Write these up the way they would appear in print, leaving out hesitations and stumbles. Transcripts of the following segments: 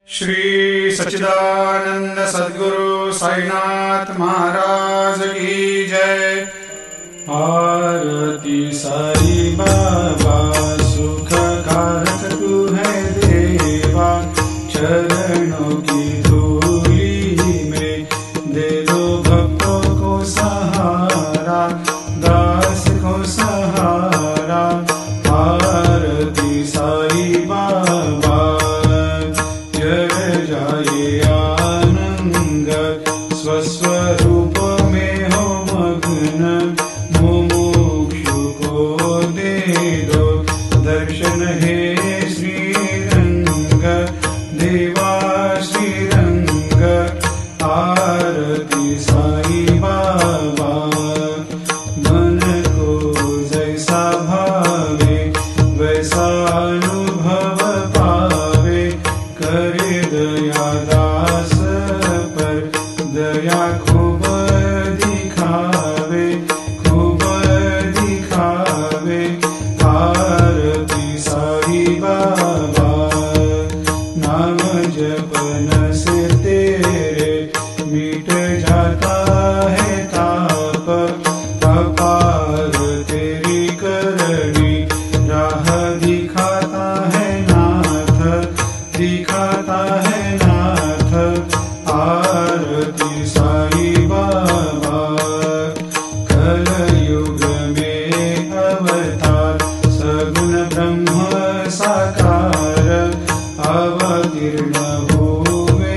श्री सच्चिदानंद सद्गुरु साईनाथ महाराज की जय। आरती साई बाबा सुख कारक तू है देवा, चरणों की धूली में दे दो भक्तों को सहारा, दास को सहारा। आरती साई बाबा जय जाए आनंद, स्वस्वरूप में हो मग्न, मुमुक्षु को दे दो दर्शन हे श्रीरंग, देवा श्रीरंग। आरती साई बाबा मन को जैसा भावे वैसा अनुभव पावे, करे दया दास पर दया खूब दिखावे, खूब दिखावे। आरती साई बाबा नाम जपन से तेरे मिट जाता है ताप, अपार तेरी करनी राह दिखाता है नाथ, दिखाता है नाथ। आरती साई बाबा कलयुग में अवतार, सगुण ब्रह्म साकार अवतीर्ण हुए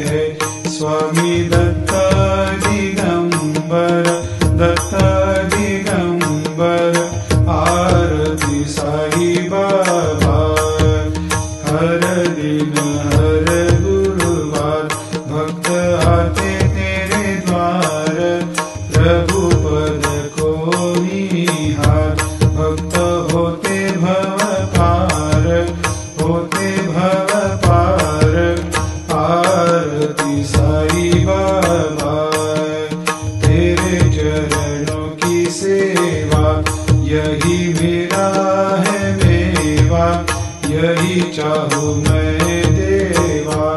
है स्वामी दत्त दिगंबर, दत्त दिगंबर। आरती साई बाबा हर दिन हर गुरुवार भक्त आते तेरे द्वार, प्रभु पद को निहार, भक्त होते भव पार, होते भव पार। आरती साई बाबा तेरे चरणों की सेवा, यही मेरा है मेवा, यही चाहूँ मैं देवा।